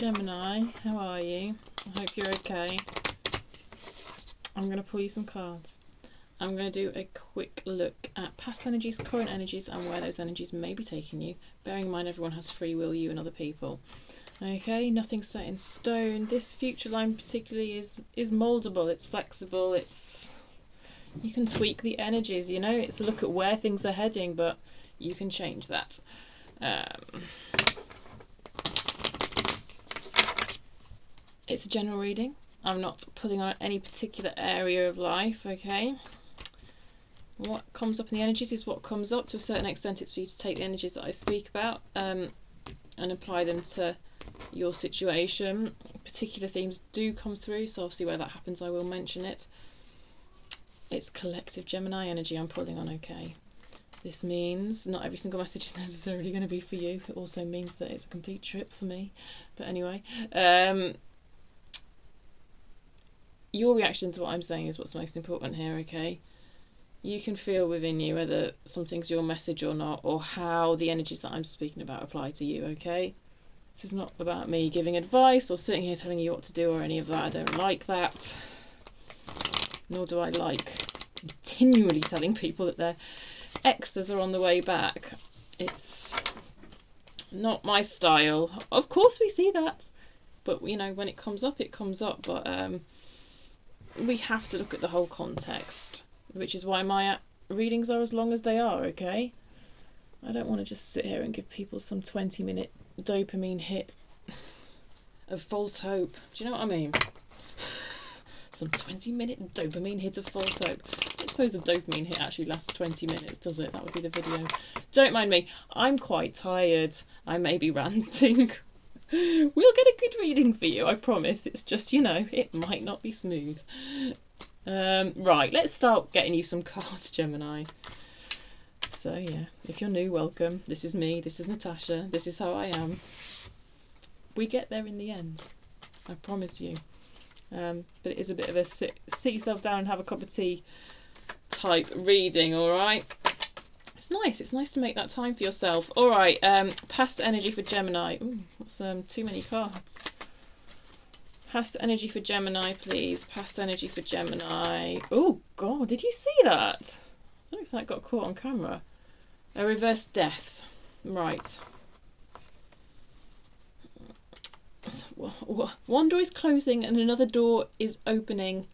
Gemini, how are you? I hope you're okay. I'm going to pull you some cards. I'm going to do a quick look at past energies, current energies, and where those energies may be taking you. Bearing in mind everyone has free will, you and other people. Okay, nothing's set in stone. This future line particularly is mouldable, it's flexible, you can tweak the energies, you know, it's a look at where things are heading, but you can change that. It's a general reading. I'm not pulling on any particular area of life, okay? What comes up in the energies is what comes up. To a certain extent, it's for you to take the energies that I speak about and apply them to your situation. Particular themes do come through, so obviously where that happens, I will mention it. It's collective Gemini energy I'm pulling on, okay? This means not every single message is necessarily going to be for you. It also means that it's a complete trip for me. But anyway, your reaction to what I'm saying is what's most important here, okay? You can feel within you whether something's your message or not, or how the energies that I'm speaking about apply to you, okay? This is not about me giving advice or sitting here telling you what to do or any of that. I don't like that. Nor do I like continually telling people that their exes are on the way back. It's not my style. Of course we see that. But, you know, when it comes up, it comes up. But we have to look at the whole context, which is why my readings are as long as they are, okay? I don't want to just sit here and give people some 20-minute dopamine hit of false hope. Do you know what I mean? Some 20-minute dopamine hit of false hope. I suppose the dopamine hit actually lasts 20 minutes, does it? That would be the video. Don't mind me. I'm quite tired. I may be ranting. We'll get a good reading for you, I promise. It's just, you know, it might not be smooth. Right, let's start getting you some cards, Gemini. So, yeah, if you're new, welcome. This is me. This is Natasha. This is how I am. We get there in the end. I promise you. But it is a bit of a sit yourself down and have a cup of tea type reading, alright? It's nice. It's nice to make that time for yourself. Alright, past energy for Gemini. Ooh, that's too many cards. Past energy for Gemini, please. Past energy for Gemini. Oh, God, did you see that? I don't know if that got caught on camera. A reverse death. Right. One door is closing and another door is opening,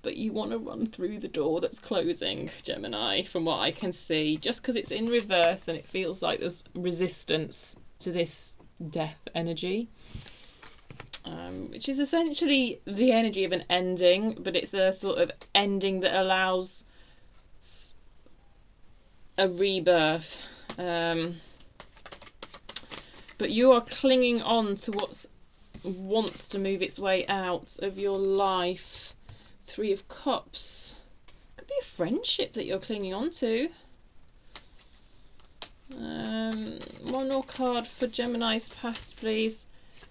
but you want to run through the door that's closing, Gemini, from what I can see, just because it's in reverse and it feels like there's resistance to this death energy, which is essentially the energy of an ending, but it's a sort of ending that allows a rebirth. But you are clinging on to what wants to move its way out of your life. 3 of Cups. Could be a friendship that you're clinging on to. One more card for Gemini's past, please.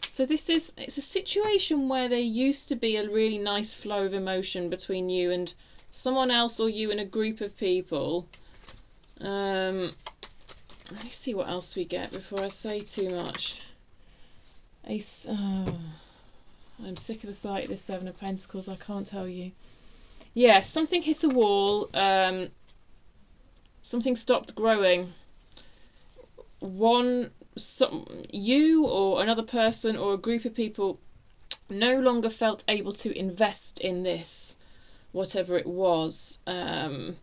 So it's a situation where there used to be a really nice flow of emotion between you and someone else, or you and a group of people. Let me see what else we get before I say too much. Ace. Oh, I'm sick of the sight of this 7 of Pentacles. I can't tell you. Yeah, something hit a wall. Something stopped growing. You or another person or a group of people no longer felt able to invest in this, whatever it was. There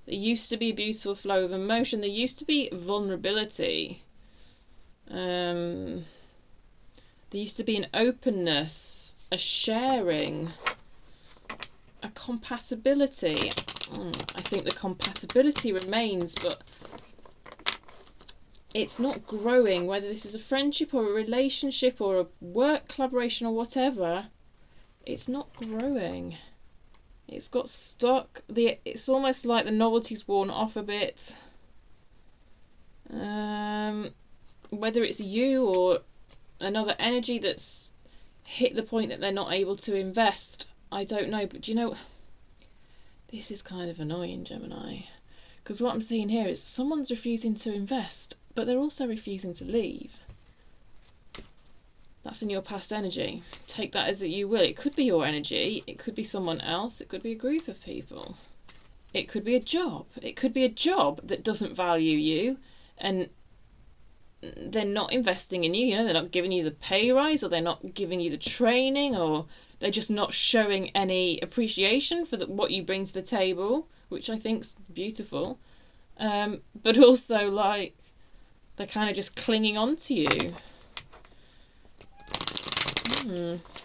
used to be a beautiful flow of emotion. There used to be vulnerability. There used to be an openness, a sharing, a compatibility. I think the compatibility remains, but it's not growing. Whether this is a friendship or a relationship or a work collaboration or whatever, it's not growing. It's got stuck. It's almost like the novelty's worn off a bit. Whether it's you or another energy that's hit the point that they're not able to invest, I don't know. But do you know, this is kind of annoying, Gemini, because what I'm seeing here is someone's refusing to invest, but they're also refusing to leave. That's in your past energy. Take that as you will. It could be your energy. It could be someone else. It could be a group of people. It could be a job. It could be a job that doesn't value you and they're not investing in you. You know, they're not giving you the pay rise, or they're not giving you the training, or they're just not showing any appreciation for what you bring to the table, which I think's beautiful. But also, like, they're kind of just clinging on to you.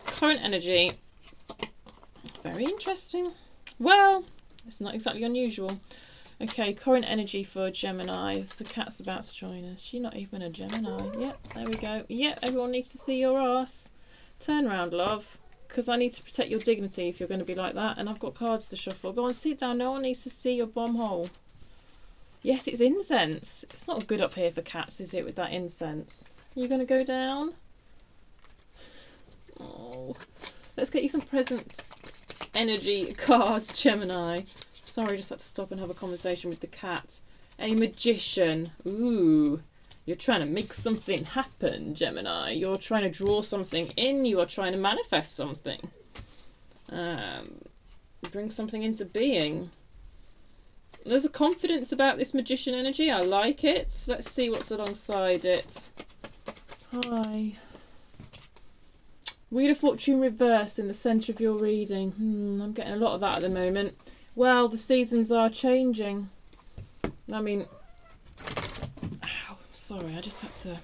Current energy. Very interesting. Well, it's not exactly unusual. Okay, current energy for Gemini. The cat's about to join us. She's not even a Gemini. Yep, there we go. Yep, everyone needs to see your ass. Turn round, love. Because I need to protect your dignity if you're going to be like that. And I've got cards to shuffle. Go on, sit down. No one needs to see your bum hole. Yes, it's incense. It's not good up here for cats, is it, with that incense? Are you going to go down? Oh, let's get you some present energy cards, Gemini. Sorry, just had to stop and have a conversation with the cat. A magician. Ooh, you're trying to make something happen, Gemini. You're trying to draw something in. You are trying to manifest something. Bring something into being. There's a confidence about this magician energy. I like it. Let's see what's alongside it. Hi. Wheel of Fortune reverse in the centre of your reading. I'm getting a lot of that at the moment. Well, the seasons are changing. I mean, ow, sorry, I just had to,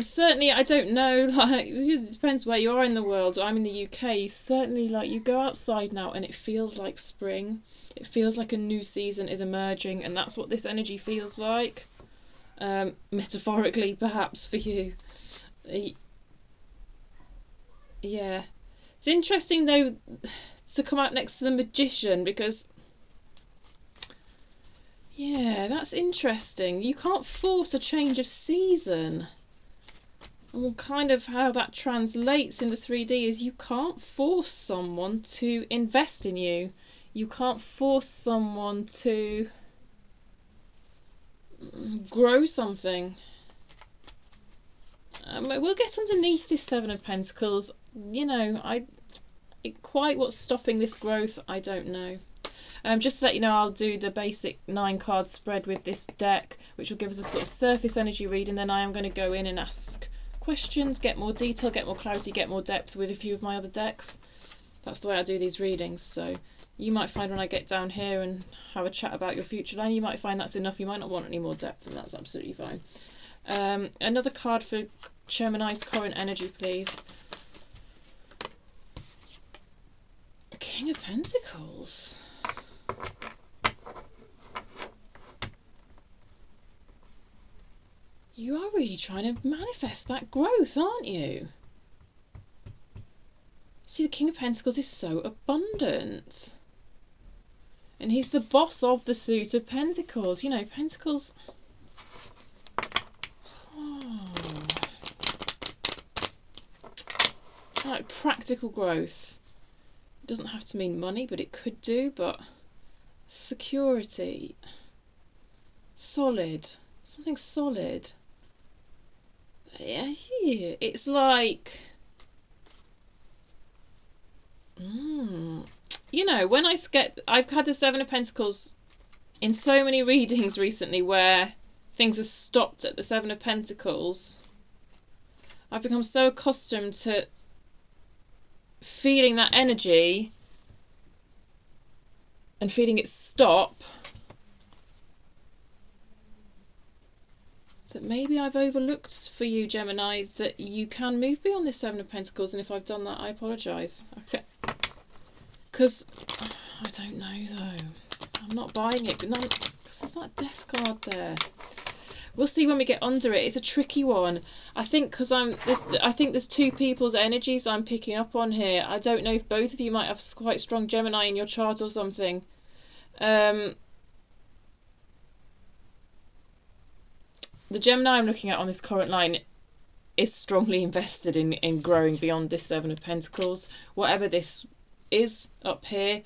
certainly, I don't know, like, it depends where you are in the world. I'm in the UK. Certainly, like, you go outside now and it feels like spring. It feels like a new season is emerging, and that's what this energy feels like. Metaphorically, perhaps, for you. Yeah. It's interesting, though, to come out next to the magician, because, yeah, that's interesting. You can't force a change of season. And kind of how that translates in the 3D is you can't force someone to invest in you. You can't force someone to grow something. We'll get underneath this Seven of Pentacles. You know, quite what's stopping this growth, I don't know. Just to let you know, I'll do the basic 9 card spread with this deck, which will give us a sort of surface energy read, and then I am going to go in and ask questions, get more detail, get more clarity, get more depth with a few of my other decks. That's the way I do these readings. So you might find when I get down here and have a chat about your future line, you might find that's enough. You might not want any more depth, and that's absolutely fine. Another card for Gemini's current energy, please. King of Pentacles. You are really trying to manifest that growth, aren't you? See, the King of Pentacles is so abundant. And he's the boss of the suit of Pentacles. You know, Pentacles... Oh. Like practical growth. It doesn't have to mean money, but it could do. But security. Solid. Something solid. Yeah, it's like... You know, when I've had the Seven of Pentacles in so many readings recently where things are stopped at the Seven of Pentacles. I've become so accustomed to feeling that energy and feeling it stop that maybe I've overlooked for you, Gemini, that you can move beyond this Seven of Pentacles, and if I've done that, I apologise. Okay. Because, I don't know though. I'm not buying it, but no, because there's that Death card there. We'll see when we get under it. It's a tricky one. I think because I think there's two people's energies I'm picking up on here. I don't know if both of you might have quite strong Gemini in your chart or something. The Gemini I'm looking at on this current line is strongly invested in growing beyond this Seven of Pentacles. Whatever this is up here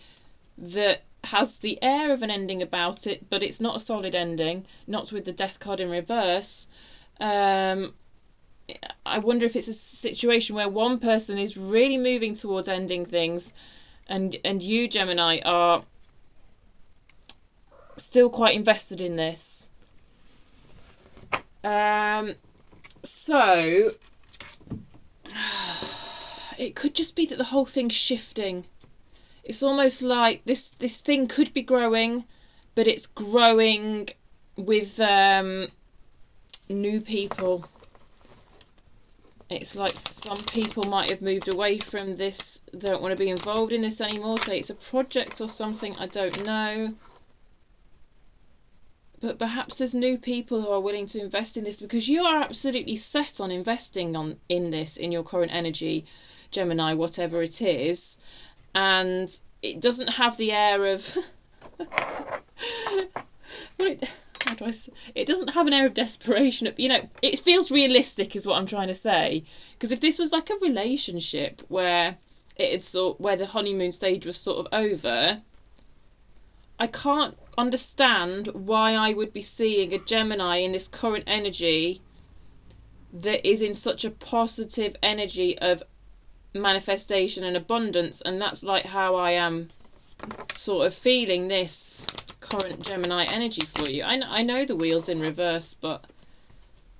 that has the air of an ending about it, but it's not a solid ending, not with the Death card in reverse. I wonder if it's a situation where one person is really moving towards ending things, and you, Gemini, are still quite invested in this. So it could just be that the whole thing's shifting. It's almost like this thing could be growing, but it's growing with new people. It's like some people might have moved away from this. They don't want to be involved in this anymore. Say it's a project or something. I don't know. But perhaps there's new people who are willing to invest in this, because you are absolutely set on investing in this in your current energy, Gemini, whatever it is. And it doesn't have the air of it doesn't have an air of desperation. You know, it feels realistic is what I'm trying to say. Because if this was like a relationship where where the honeymoon stage was sort of over, I can't understand why I would be seeing a Gemini in this current energy that is in such a positive energy of manifestation and abundance. And that's like how I am sort of feeling this current Gemini energy for you. I know the wheel's in reverse, but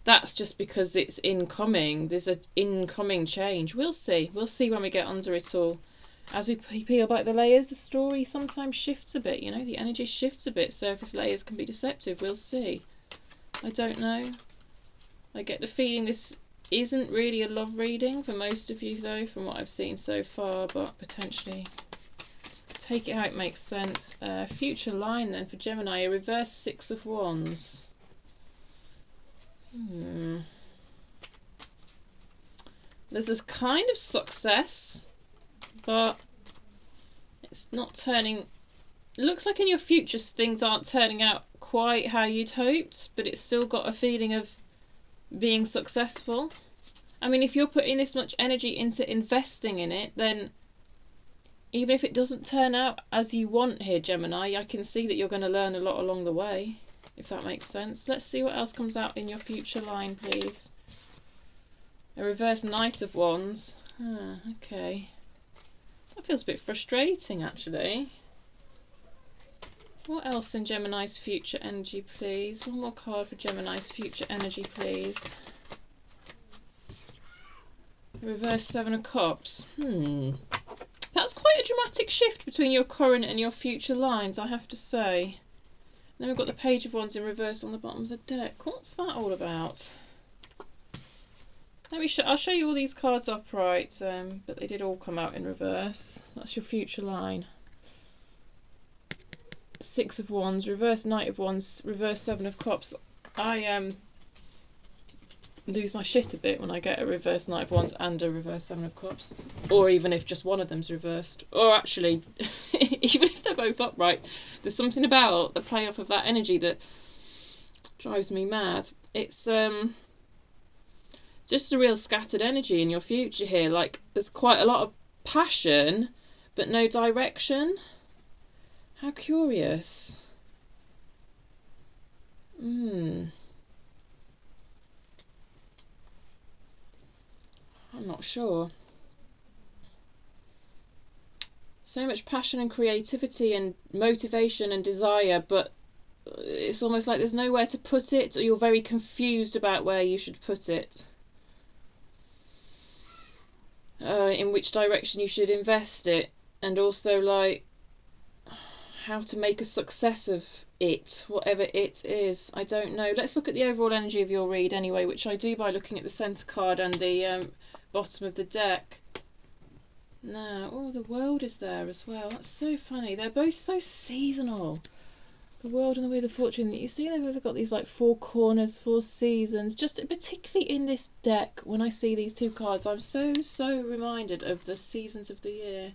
that's just because it's incoming. There's an incoming change. We'll see when we get under it all. As we peel back the layers, the story sometimes shifts a bit, you know, the energy shifts a bit. Surface layers can be deceptive. We'll see. I don't know. I get the feeling this isn't really a love reading for most of you, though, from what I've seen so far, but potentially. Take it how it makes sense. Future line, then, for Gemini, a reverse Six of Wands. There's this kind of success, but it's not turning. It looks like in your future things aren't turning out quite how you'd hoped, but it's still got a feeling of being successful. I mean, if you're putting this much energy into investing in it, then even if it doesn't turn out as you want here, Gemini, I can see that you're going to learn a lot along the way, if that makes sense. Let's see what else comes out in your future line, please. A reverse Knight of Wands. Okay. That feels a bit frustrating, actually. What else in Gemini's future energy, please? One more card for Gemini's future energy, please. Reverse Seven of Cups. That's quite a dramatic shift between your current and your future lines, I have to say. Then we've got the Page of Wands in reverse on the bottom of the deck. What's that all about? I'll show you all these cards upright, but they did all come out in reverse. That's your future line. Six of Wands, reverse Knight of Wands, reverse Seven of Cups. I lose my shit a bit when I get a reverse Knight of Wands and a reverse Seven of Cups, or even if just one of them's reversed, or actually even if they're both upright. There's something about the play off of that energy that drives me mad. It's just a real scattered energy in your future here. Like, there's quite a lot of passion but no direction. How curious. I'm not sure. So much passion and creativity and motivation and desire, but it's almost like there's nowhere to put it, or you're very confused about where you should put it. In which direction you should invest it, and also like how to make a success of it, whatever it is. I don't know. Let's look at the overall energy of your read anyway, which I do by looking at the centre card and the bottom of the deck. Now, oh, the World is there as well. That's so funny. They're both so seasonal. The World and the Wheel of Fortune. You see, they've both got these like four corners, four seasons. Just particularly in this deck, when I see these two cards, I'm so reminded of the seasons of the year.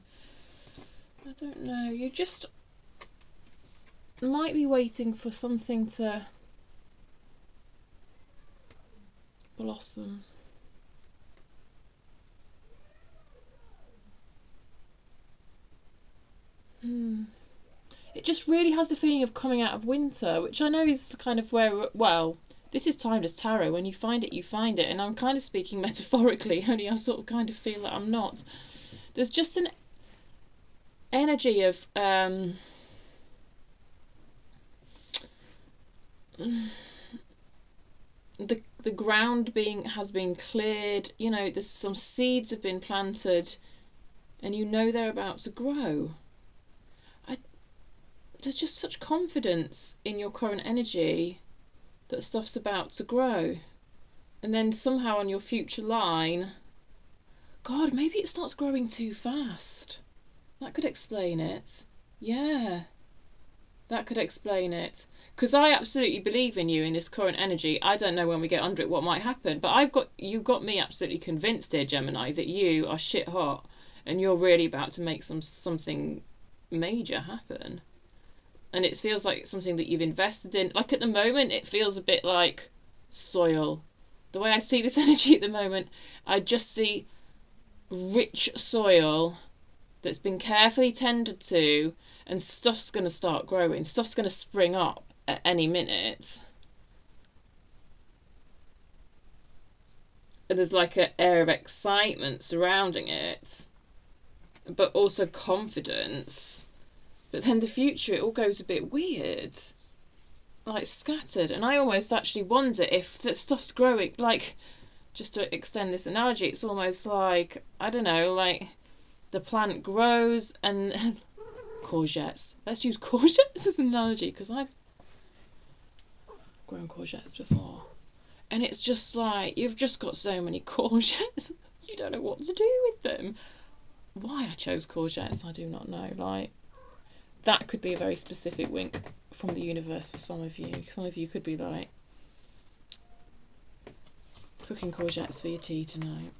I don't know. You just might be waiting for something to blossom. It just really has the feeling of coming out of winter, which I know is kind of where, well, This is timeless tarot. When you find it, you find it. And I'm kind of speaking metaphorically, only I sort of kind of feel that I'm not. There's just an energy of the ground has been cleared. You know, there's some seeds have been planted, and you know they're about to grow. There's just such confidence in your current energy that stuff's about to grow. And then somehow on your future line, God, maybe it starts growing too fast. That could explain it. Yeah, that could explain it. Because I absolutely believe in you in this current energy. I don't know when we get under it what might happen, but you've got me absolutely convinced here, Gemini, that you are shit hot and you're really about to make something major happen. And it feels like something that you've invested in. Like at the moment, it feels a bit like soil. The way I see this energy at the moment, I just see rich soil that's been carefully tended to, and stuff's going to start growing. Stuff's going to spring up at any minute. And there's like an air of excitement surrounding it, but also confidence. But then the future, it all goes a bit weird, like scattered. And I almost actually wonder if that stuff's growing, like, just to extend this analogy, it's almost like, I don't know, like the plant grows and courgettes. Let's use courgettes as an analogy, because I've grown courgettes before. And it's just like, you've just got so many courgettes, you don't know what to do with them. Why I chose courgettes, I do not know. Like, that could be a very specific wink from the universe for some of you. Some of you could be like, cooking courgettes for your tea tonight.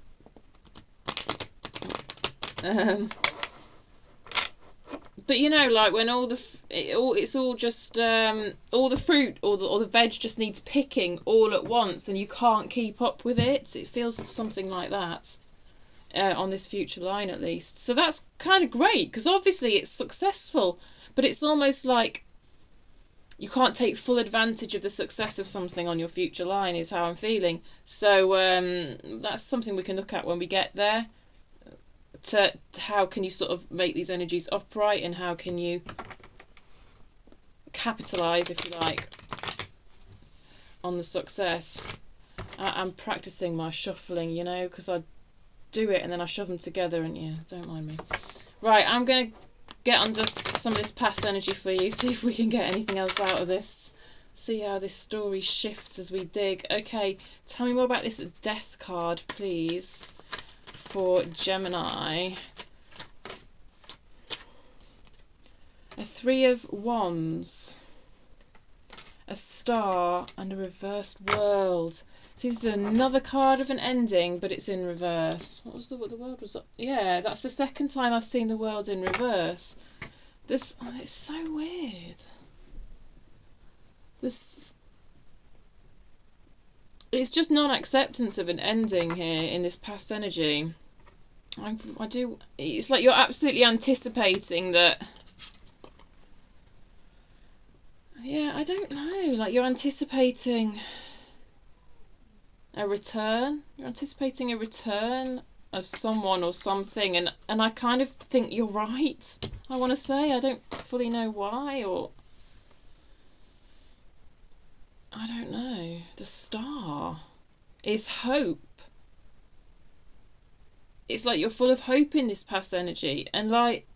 But you know, like when it's all just all the fruit or the veg just needs picking all at once, and you can't keep up with it. It feels something like that on this future line, at least. So that's kind of great, because obviously it's successful, but it's almost like you can't take full advantage of the success of something on your future line, is how I'm feeling. So that's something we can look at when we get there. To how can you sort of make these energies upright, and how can you capitalise, if you like, on the success. I'm practising my shuffling, you know, because I do it and then I shove them together, and yeah, don't mind me. Right, I'm going to get under some of this past energy for you, see if we can get anything else out of this. See how this story shifts as we dig. Okay, tell me more about this death card, please, for Gemini. A 3 of Wands, a star, and a reversed world. So this is another card of an ending, but it's in reverse. What was the world was? Yeah, that's the second time I've seen the world in reverse. It's so weird. It's just non-acceptance of an ending here in this past energy. It's like you're absolutely anticipating that. Yeah, I don't know. Like you're anticipating a return. You're anticipating a return of someone or something, and I kind of think you're right. I want to say, I don't fully know why, or I don't know. The star is hope. It's like you're full of hope in this past energy, and like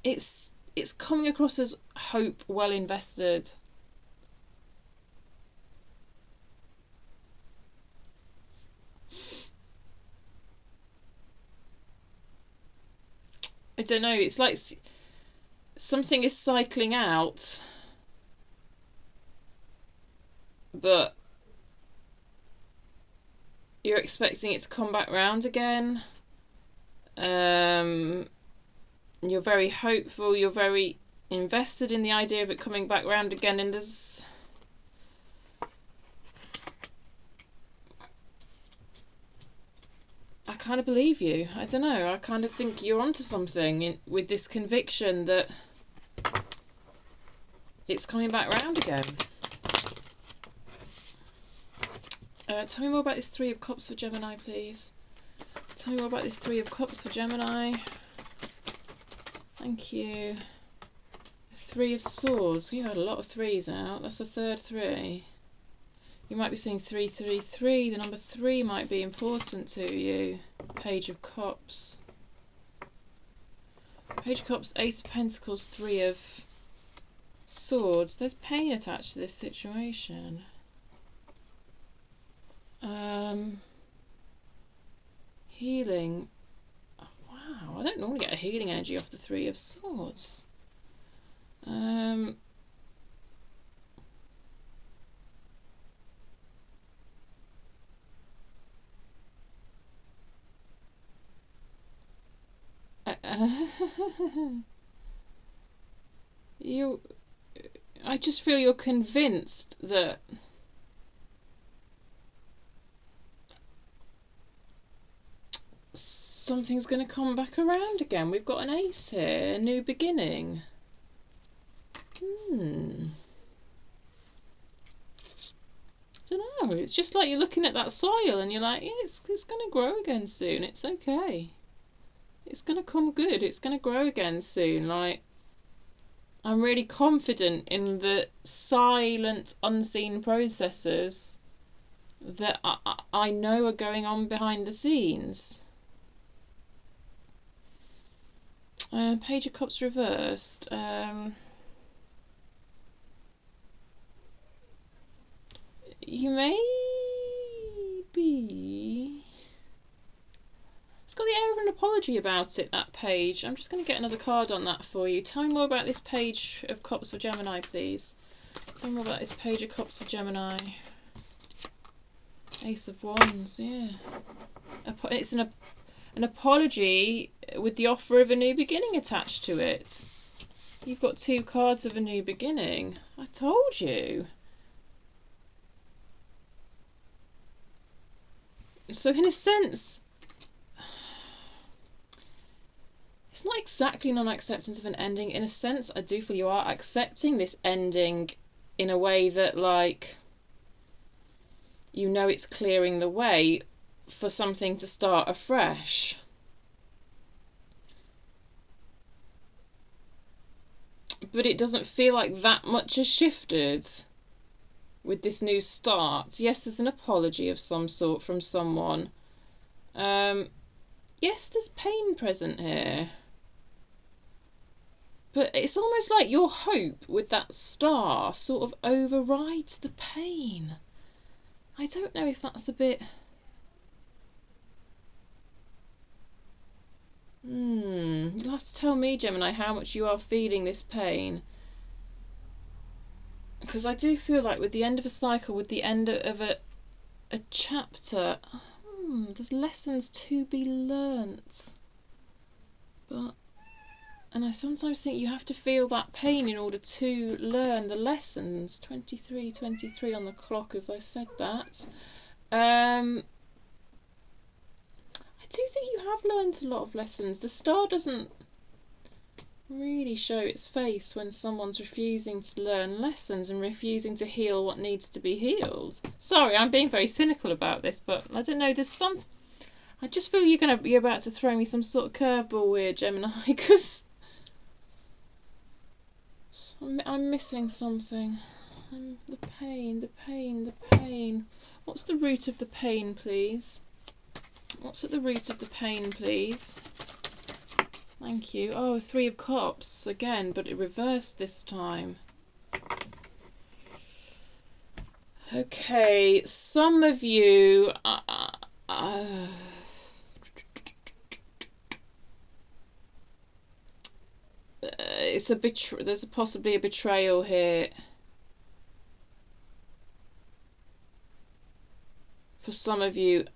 it's coming across as hope well invested. I don't know, it's like something is cycling out, but you're expecting it to come back round again. You're very hopeful, you're very invested in the idea of it coming back round again, and there's I kind of believe you. I don't know, I kind of think you're onto something with this conviction that it's coming back round again. Tell me more about this Three of Cups for Gemini, please. Tell me more about this Three of Cups for Gemini. Thank you. Three of Swords. You had a lot of threes out. That's the third three. You might be seeing 333. The number 3 might be important to you. Page of Cups. Page of Cups, Ace of Pentacles, Three of Swords. There's pain attached to this situation. Healing. Oh, wow, I don't normally get a healing energy off the Three of Swords. I just feel you're convinced that something's going to come back around again. We've got an ace here, a new beginning. Don't know. It's just like you're looking at that soil and you're like, yeah, it's going to grow again soon. It's okay. It's going to come good. It's going to grow again soon. Like, I'm really confident in the silent, unseen processes that I know are going on behind the scenes. Page of Cups reversed. You may be... It's got the air of an apology about it, that page. I'm just going to get another card on that for you. Tell me more about this Page of Cups for Gemini, please. Tell me more about this Page of Cups for Gemini. Ace of Wands, yeah. It's an apology with the offer of a new beginning attached to it. You've got 2 cards of a new beginning. I told you. So in a sense, it's not exactly non-acceptance of an ending. In a sense, I do feel you are accepting this ending in a way that, like, you know, it's clearing the way for something to start afresh. But it doesn't feel like that much has shifted with this new start. Yes, there's an apology of some sort from someone. Yes, there's pain present here. But it's almost like your hope with that star sort of overrides the pain. I don't know if that's a bit... You'll have to tell me, Gemini, how much you are feeling this pain. Because I do feel like with the end of a cycle, with the end of a chapter, there's lessons to be learnt. And I sometimes think you have to feel that pain in order to learn the lessons. 23 on the clock as I said that. I do think you have learnt a lot of lessons. The star doesn't really show its face when someone's refusing to learn lessons and refusing to heal what needs to be healed. Sorry, I'm being very cynical about this, but I don't know, there's some... I just feel you're about to throw me some sort of curveball here, Gemini, because I'm missing something. The pain. What's the root of the pain, please? What's at the root of the pain, please? Thank you. Oh, 3 of Cups again, but it reversed this time. Okay, some of you... it's a there's possibly a betrayal here. For some of you...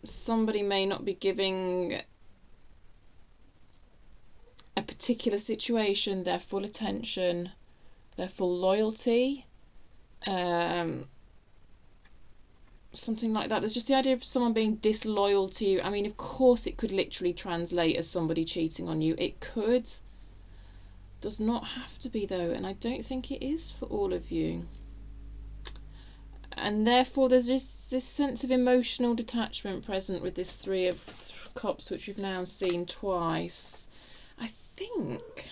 somebody may not be giving a particular situation their full attention, their full loyalty, something like that. There's just the idea of someone being disloyal to you. I mean, of course it could literally translate as somebody cheating on you. It could. Does not have to be though, and I don't think it is for all of you. And therefore there's this sense of emotional detachment present with this Three of Cups, which we've now seen twice. I think,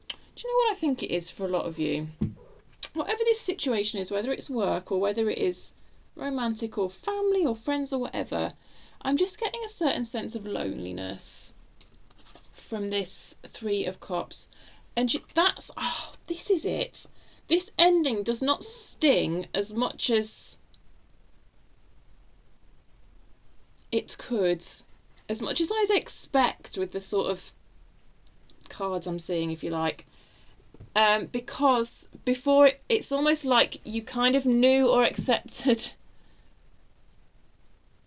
do you know what I think it is for a lot of you? Whatever this situation is, whether it's work or whether it is romantic or family or friends or whatever, I'm just getting a certain sense of loneliness from this Three of Cups. And that's, oh, this is it. This ending does not sting as much as it could, as much as I'd expect with the sort of cards I'm seeing, if you like. Because before it's almost like you kind of knew or accepted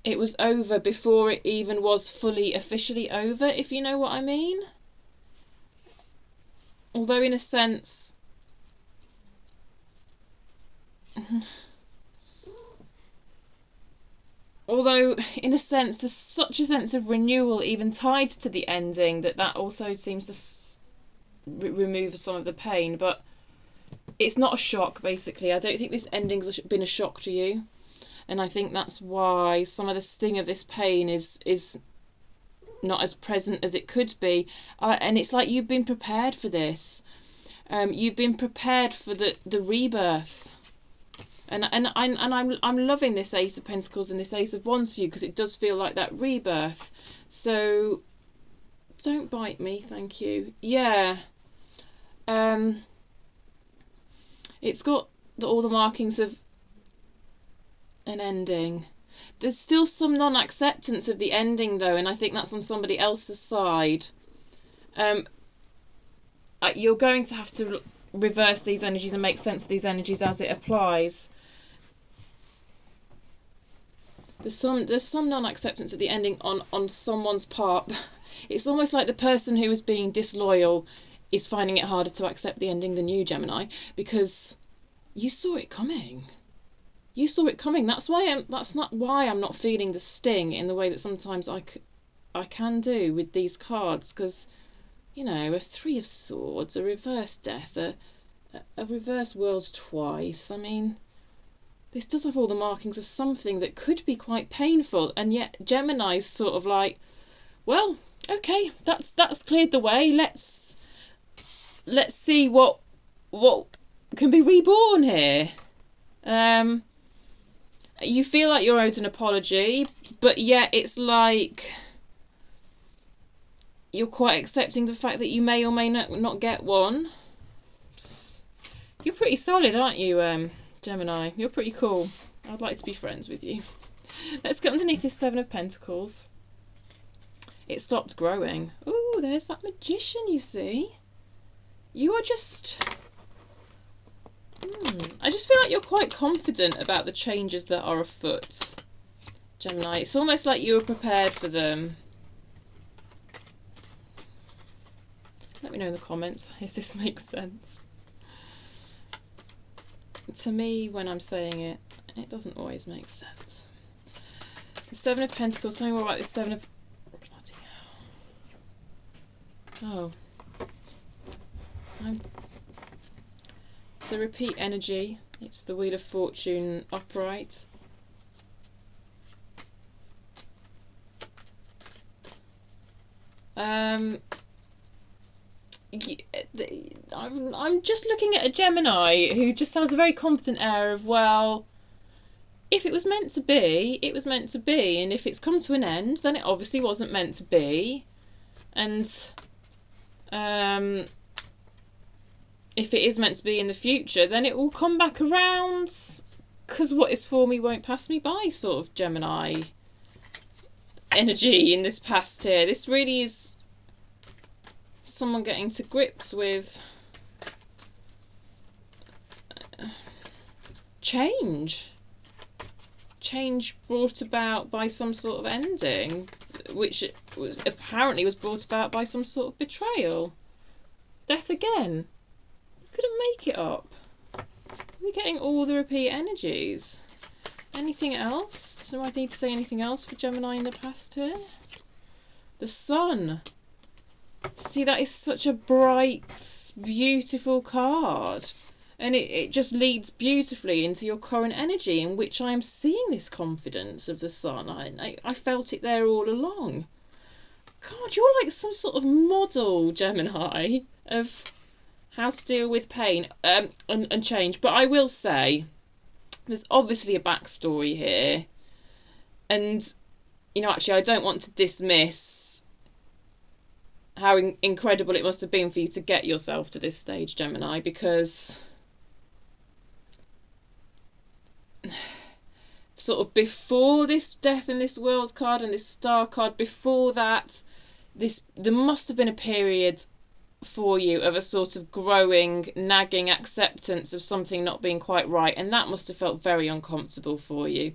it was over before it even was fully officially over, if you know what I mean. Although in a sense, there's such a sense of renewal even tied to the ending that also seems to remove some of the pain. But it's not a shock, basically. I don't think this ending's been a shock to you. And I think that's why some of the sting of this pain is not as present as it could be. And it's like you've been prepared for this. You've been prepared for the rebirth. And I'm loving this Ace of Pentacles and this Ace of Wands for you, because it does feel like that rebirth. So don't bite me, thank you. Yeah. It's got all the markings of an ending. There's still some non-acceptance of the ending though, and I think that's on somebody else's side. You're going to have to reverse these energies and make sense of these energies as it applies. There's some non-acceptance of the ending on someone's part. It's almost like the person who is being disloyal is finding it harder to accept the ending than you, Gemini, because you saw it coming. You saw it coming. That's not why I'm not feeling the sting in the way that sometimes I can do with these cards, because, you know, a Three of Swords, a reverse death, a reverse world twice. I mean, this does have all the markings of something that could be quite painful, and yet Gemini's sort of like, well, okay, that's cleared the way. Let's see what can be reborn here. You feel like you're owed an apology, but yet it's like you're quite accepting the fact that you may or may not get one. You're pretty solid, aren't you, Gemini? You're pretty cool. I'd like to be friends with you. Let's get underneath this Seven of Pentacles. It stopped growing. Ooh, there's that Magician, you see. You are just... I just feel like you're quite confident about the changes that are afoot, Gemini. It's almost like you were prepared for them. Let me know in the comments if this makes sense. To me, when I'm saying it, it doesn't always make sense. The Seven of Pentacles, tell me more about this Seven of... Oh. It's a repeat energy. It's the Wheel of Fortune upright. I'm just looking at a Gemini who just has a very confident air of, well, if it was meant to be, it was meant to be, and if it's come to an end, then it obviously wasn't meant to be. And if it is meant to be in the future, then it will come back around, because what is for me won't pass me by, sort of Gemini energy in this past here. This really is someone getting to grips with change brought about by some sort of ending, which apparently was brought about by some sort of betrayal. Death again. Couldn't make it up. We're getting all the repeat energies. Anything else? Do I need to say anything else for Gemini in the past here? The Sun. See, that is such a bright, beautiful card. And it just leads beautifully into your current energy, in which I am seeing this confidence of the sun. I felt it there all along. God, you're like some sort of model, Gemini, of how to deal with pain and change. But I will say, there's obviously a backstory here. And, you know, actually, I don't want to dismiss how incredible it must have been for you to get yourself to this stage, Gemini, because sort of before this Death in this World card and this Star card, before that, there must have been a period for you of a sort of growing, nagging acceptance of something not being quite right, and that must have felt very uncomfortable for you,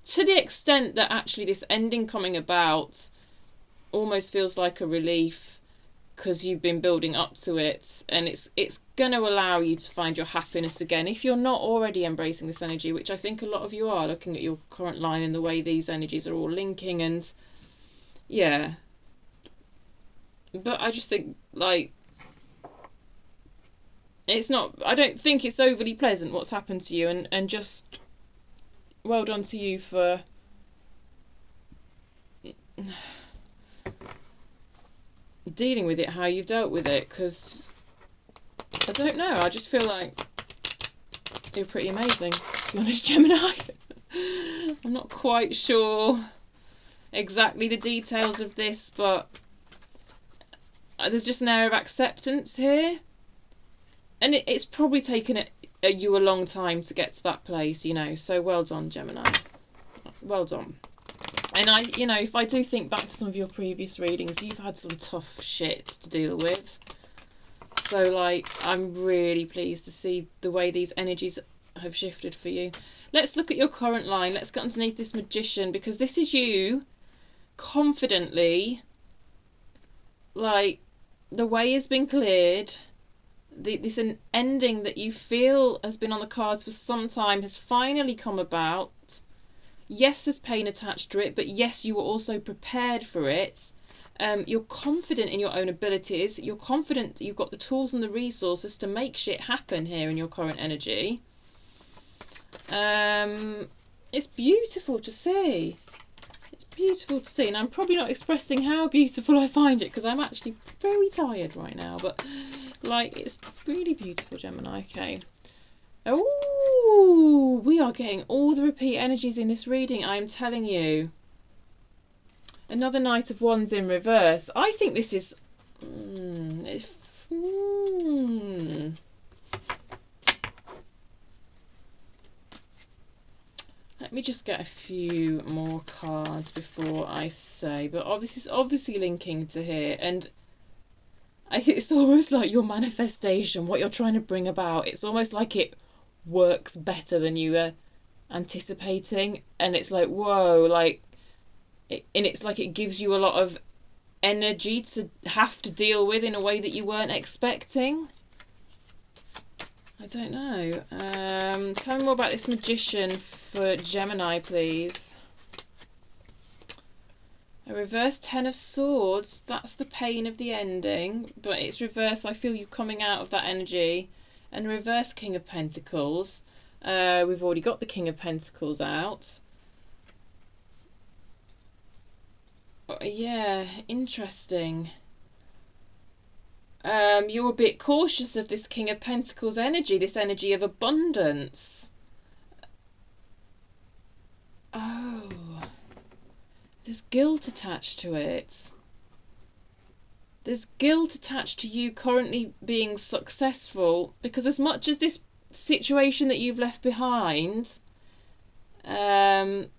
to the extent that actually this ending coming about almost feels like a relief, because you've been building up to it, and it's going to allow you to find your happiness again if you're not already embracing this energy, which I think a lot of you are, looking at your current line and the way these energies are all linking. And yeah, but I just think, like, it's not, I don't think it's overly pleasant what's happened to you, and just well done to you for dealing with it how you've dealt with it, because I don't know, I just feel like you're pretty amazing, to be honest, Gemini. I'm not quite sure exactly the details of this, but there's just an air of acceptance here, and it's probably taken you a long time to get to that place, you know, so well done, Gemini, well done. And I, you know, if I do think back to some of your previous readings, you've had some tough shit to deal with. So, like, I'm really pleased to see the way these energies have shifted for you. Let's look at your current line. Let's get underneath this Magician, because this is you confidently, like, the way has been cleared. This an ending that you feel has been on the cards for some time has finally come about. Yes, there's pain attached to it, but yes, you were also prepared for it. You're confident in your own abilities. You're confident you've got the tools and the resources to make shit happen here in your current energy. It's beautiful to see. It's beautiful to see. And I'm probably not expressing how beautiful I find it, because I'm actually very tired right now. But, like, it's really beautiful, Gemini. Okay. Oh, we are getting all the repeat energies in this reading, I'm telling you. Another Knight of Wands in reverse. I think this is... Let me just get a few more cards before I say. But this is obviously linking to here. And I think it's almost like your manifestation, what you're trying to bring about. It's almost like it works better than you were anticipating, and it's like, whoa, like, and it's like it gives you a lot of energy to have to deal with in a way that you weren't expecting. I don't know. Tell me more about this Magician for Gemini, please. A reverse Ten of Swords, that's the pain of the ending, but it's reverse. I feel you coming out of that energy. And reverse King of Pentacles. We've already got the King of Pentacles out. Yeah, interesting. You're a bit cautious of this King of Pentacles energy, this energy of abundance. Oh, there's guilt attached to it. There's guilt attached to you currently being successful, because as much as this situation that you've left behind, you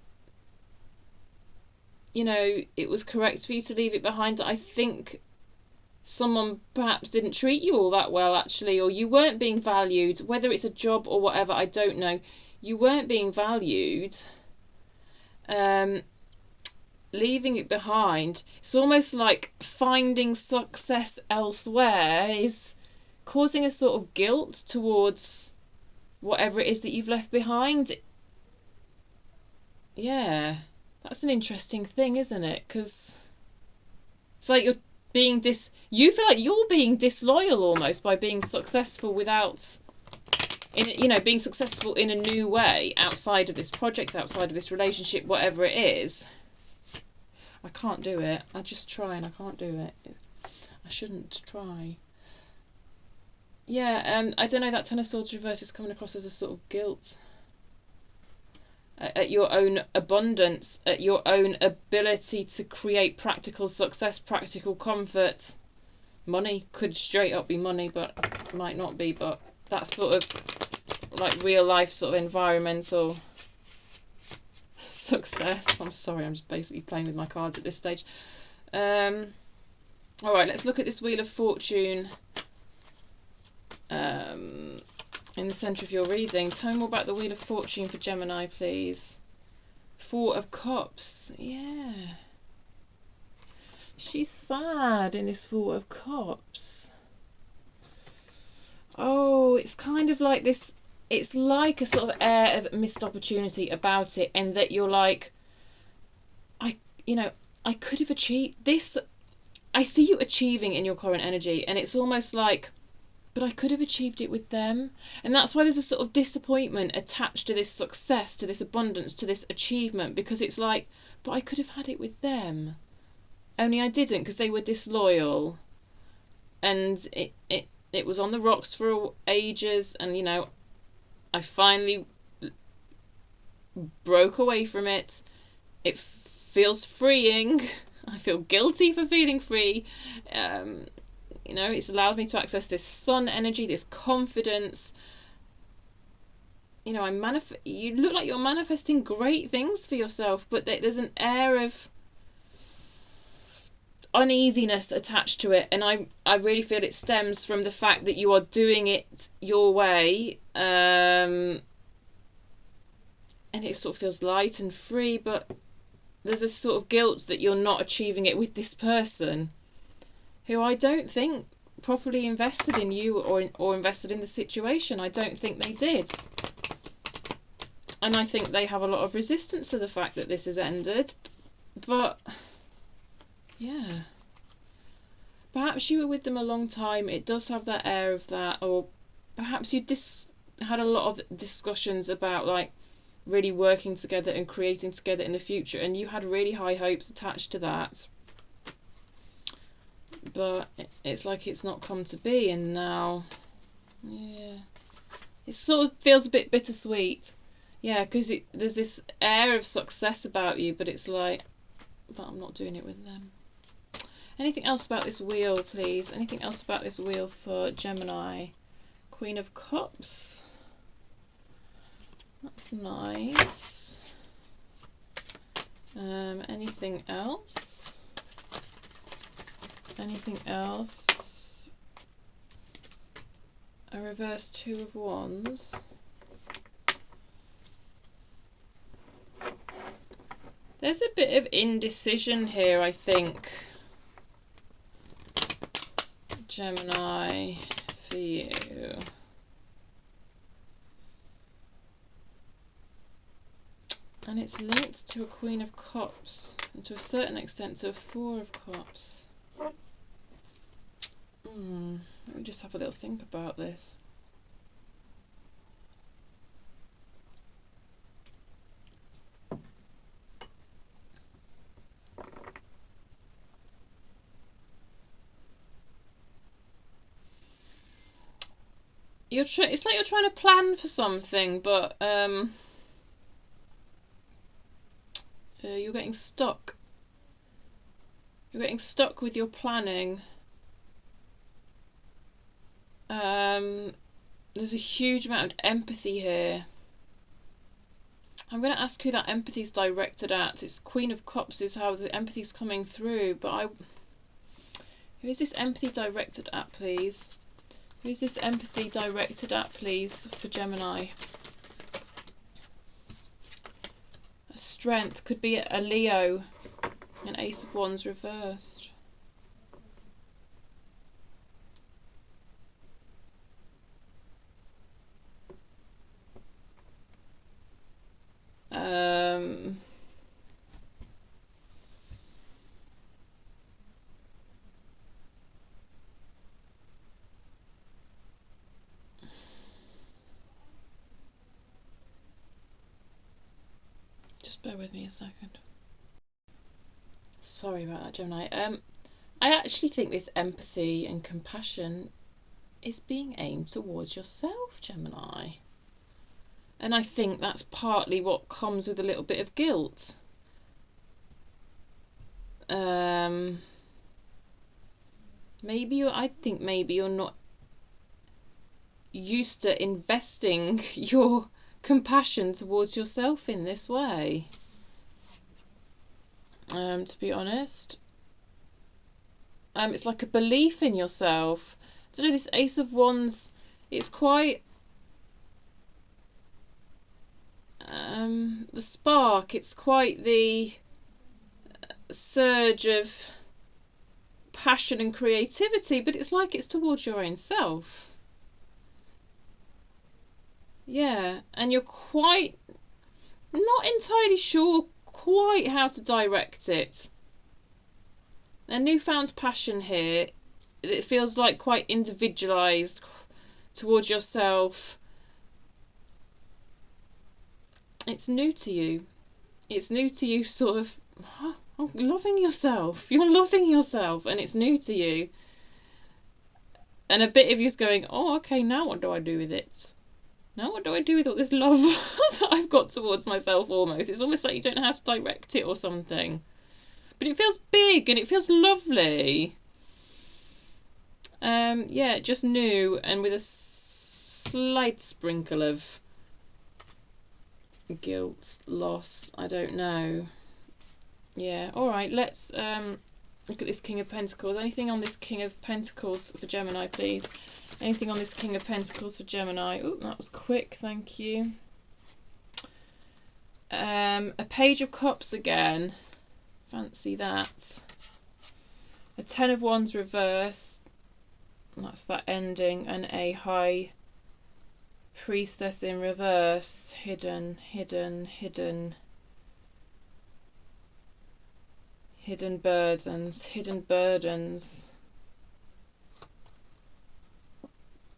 know, it was correct for you to leave it behind. I think someone perhaps didn't treat you all that well, actually, or you weren't being valued, whether it's a job or whatever, I don't know. You weren't being valued. Leaving it behind, it's almost like finding success elsewhere is causing a sort of guilt towards whatever it is that you've left behind. Yeah, that's an interesting thing, isn't it? Because it's like you feel like you're being disloyal almost by being successful without, being successful in a new way outside of this project, outside of this relationship, whatever it is. I can't do it. I just try and I can't do it. I shouldn't try. Yeah, I don't know, that Ten of Swords reverse is coming across as a sort of guilt at your own abundance, at your own ability to create practical success, practical comfort. Money could straight up be money, but might not be, but that sort of like real life sort of environmental success. I'm sorry, I'm just basically playing with my cards at this stage. Alright, let's look at this Wheel of Fortune in the centre of your reading. Tell me more about the Wheel of Fortune for Gemini, please. Four of Cups. Yeah. She's sad in this Four of Cups. Oh, it's kind of like this. It's like a sort of air of missed opportunity about it, and that you're like, I could have achieved this. I see you achieving in your current energy, and it's almost like, but I could have achieved it with them. And that's why there's a sort of disappointment attached to this success, to this abundance, to this achievement, because it's like, but I could have had it with them. Only I didn't, because they were disloyal. And it was on the rocks for ages, and, I finally broke away from it. It feels freeing. I feel guilty for feeling free. It's allowed me to access this sun energy, this confidence. You look like you're manifesting great things for yourself, but there's an air of uneasiness attached to it, and I really feel it stems from the fact that you are doing it your way, and it sort of feels light and free, but there's a sort of guilt that you're not achieving it with this person, who I don't think properly invested in you or invested in the situation. I don't think they did. And I think they have a lot of resistance to the fact that this has ended. But, yeah. Perhaps you were with them a long time. It does have that air of that. Or perhaps you had a lot of discussions about, like, really working together and creating together in the future. And you had really high hopes attached to that. But it's like it's not come to be, and now, yeah, it sort of feels a bit bittersweet. Yeah, because there's this air of success about you, but it's like, but I'm not doing it with them. Anything else about this wheel, please? Anything else about this wheel for Gemini? Queen of Cups. That's nice. Anything else? Anything else? A reverse Two of Wands. There's a bit of indecision here, I think. Gemini, for you. And it's linked to a Queen of Cups, and to a certain extent to a Four of Cups. Let me just have a little think about this. It's like you're trying to plan for something, but you're getting stuck. You're getting stuck with your planning. There's a huge amount of empathy here. I'm going to ask who that empathy is directed at. It's Queen of Cups is how the empathy is coming through, but who is this empathy directed at, please? Who is this empathy directed at, please, for Gemini? A Strength could be a Leo, an Ace of Wands reversed. bear with me a second. Sorry about that, Gemini. I actually think this empathy and compassion is being aimed towards yourself, Gemini. And I think that's partly what comes with a little bit of guilt. I think maybe you're not used to investing your compassion towards yourself in this way. To be honest, it's like a belief in yourself. I don't know, this Ace of Wands, it's quite the spark, it's quite the surge of passion and creativity, but it's like it's towards your own self. Yeah, and you're quite not entirely sure quite how to direct it. A newfound passion here, it feels like quite individualized towards yourself. It's new to you. It's new to you, sort of, loving yourself. You're loving yourself, and it's new to you. And a bit of you's going, oh, okay, now what do I do with it? Now what do I do with all this love that I've got towards myself almost? It's almost like you don't know how to direct it or something. But it feels big and it feels lovely. Yeah, just new and with a slight sprinkle of guilt, loss, I don't know. Yeah, alright, let's look at this King of Pentacles. Anything on this King of Pentacles for Gemini, please? Anything on this King of Pentacles for Gemini? Oh, that was quick, thank you. A Page of Cups again. Fancy that. A Ten of Wands reverse. That's that ending. And a High Priestess in reverse. Hidden, hidden, hidden. Hidden burdens, hidden burdens.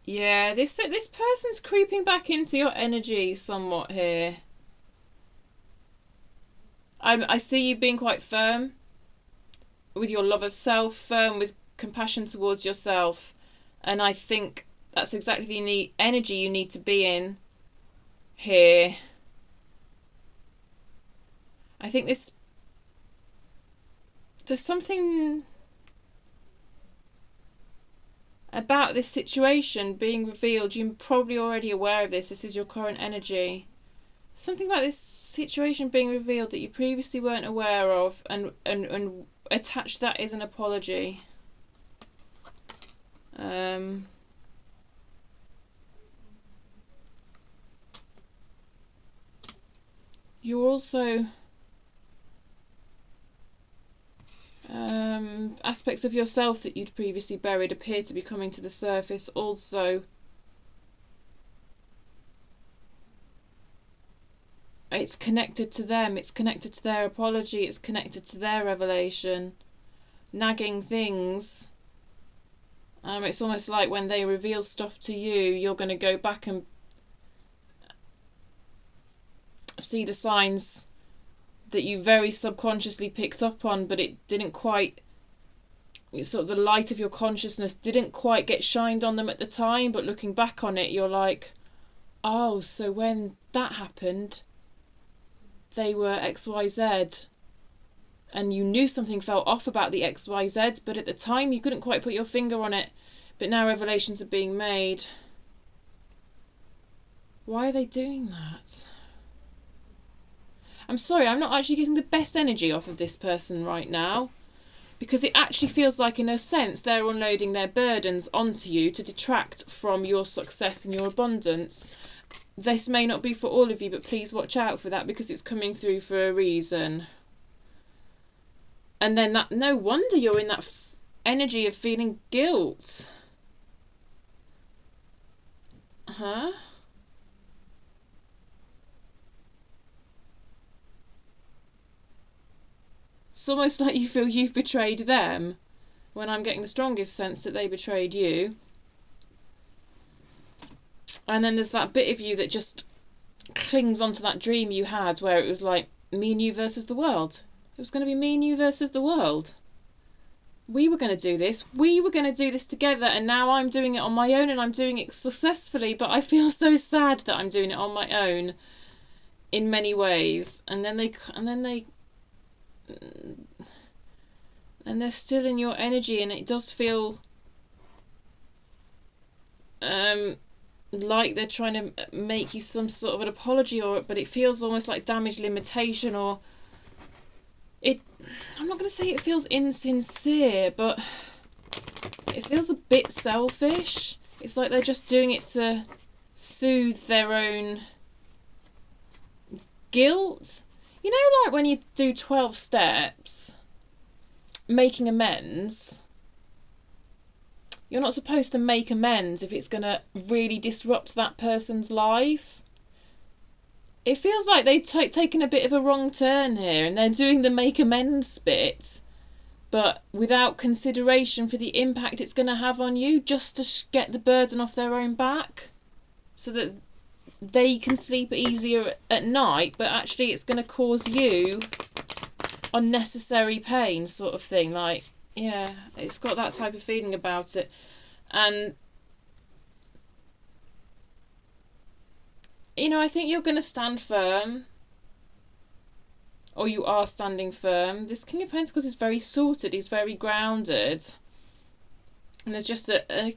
Yeah, this person's creeping back into your energy somewhat here. I see you being quite firm with your love of self, firm with compassion towards yourself, and I think that's exactly the energy you need to be in here. I think there's something about this situation being revealed. You're probably already aware of this. This is your current energy. Something about this situation being revealed that you previously weren't aware of, and attach that as an apology. You're also aspects of yourself that you'd previously buried appear to be coming to the surface also. It's connected to them, it's connected to their apology, it's connected to their revelation. Nagging things. It's almost like when they reveal stuff to you, you're going to go back and see the signs that you very subconsciously picked up on, but it didn't quite, sort of the light of your consciousness didn't quite get shined on them at the time, but looking back on it, you're like, oh, so when that happened, they were XYZ, and you knew something felt off about the XYZ, but at the time you couldn't quite put your finger on it, but now revelations are being made. Why are they doing that? I'm sorry, I'm not actually getting the best energy off of this person right now, because it actually feels like, in a sense, they're unloading their burdens onto you to detract from your success and your abundance. This may not be for all of you, but please watch out for that, because it's coming through for a reason. And then that, no wonder you're in that energy of feeling guilt. Huh? It's almost like you feel you've betrayed them, when I'm getting the strongest sense that they betrayed you. And then there's that bit of you that just clings onto that dream you had, where it was like, me and you versus the world. It was going to be me and you versus the world. We were going to do this. We were going to do this together, and now I'm doing it on my own, and I'm doing it successfully, but I feel so sad that I'm doing it on my own in many ways. And they're still in your energy, and it does feel like they're trying to make you some sort of an apology, but it feels almost like damage limitation, or I'm not going to say it feels insincere, but it feels a bit selfish. It's like they're just doing it to soothe their own guilt. You know, like when you do 12 steps, making amends. You're not supposed to make amends if it's going to really disrupt that person's life. It feels like they've taken a bit of a wrong turn here, and they're doing the make amends bit, but without consideration for the impact it's going to have on you, just to get the burden off their own back so that they can sleep easier at night, but actually it's going to cause you unnecessary pain, sort of thing. Like, yeah, it's got that type of feeling about it. And you know, I think you're going to stand firm, or you are standing firm. This King of Pentacles is very sorted, he's very grounded, and there's just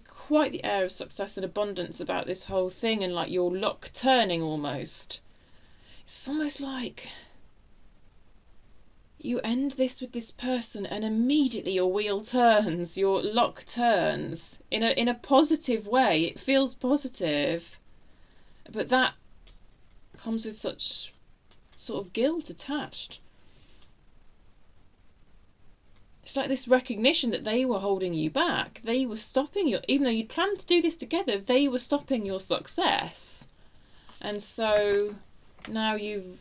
quite the air of success and abundance about this whole thing, and like your luck turning almost. It's almost like you end this with this person and immediately your wheel turns, your luck turns in a positive way. It feels positive, but that comes with such sort of guilt attached. It's like this recognition that they were holding you back. They were stopping you, even though you'd planned to do this together, they were stopping your success. And so now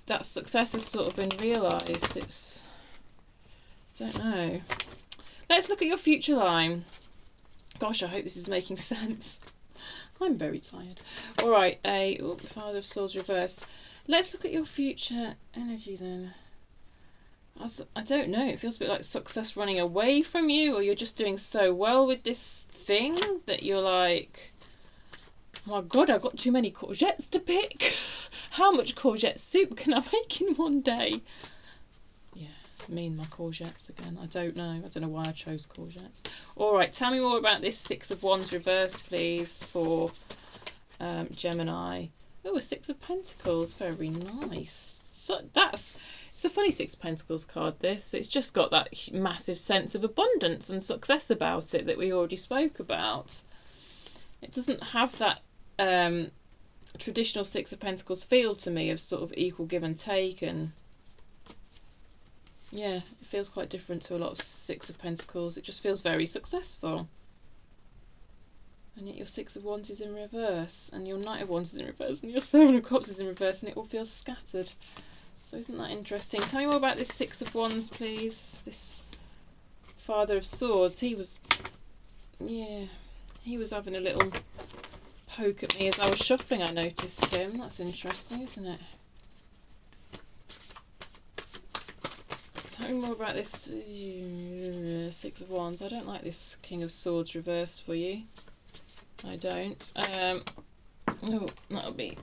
that success has sort of been realised. It's, don't know. Let's look at your future line. Gosh, I hope this is making sense. I'm very tired. All right, Father of Swords reversed. Let's look at your future energy then. I don't know. It feels a bit like success running away from you, or you're just doing so well with this thing that you're like, oh my God, I've got too many courgettes to pick. How much courgette soup can I make in one day? Yeah, me and my courgettes again. I don't know why I chose courgettes. All right, tell me more about this Six of Wands reverse, please, for Gemini. Oh, a Six of Pentacles. Very nice. So it's a funny Six of Pentacles card, this. It's just got that massive sense of abundance and success about it that we already spoke about. It doesn't have that traditional Six of Pentacles feel to me of sort of equal give and take, and yeah, it feels quite different to a lot of Six of Pentacles. It just feels very successful. And yet your Six of Wands is in reverse, and your Knight of Wands is in reverse, and your Seven of Cups is in reverse, and it all feels scattered. So isn't that interesting? Tell me more about this Six of Wands, please. This Father of Swords, he was having a little poke at me as I was shuffling. I noticed him. That's interesting, isn't it? Tell me more about this Six of Wands. I don't like this King of Swords reversed for you. I don't. Oh, that'll be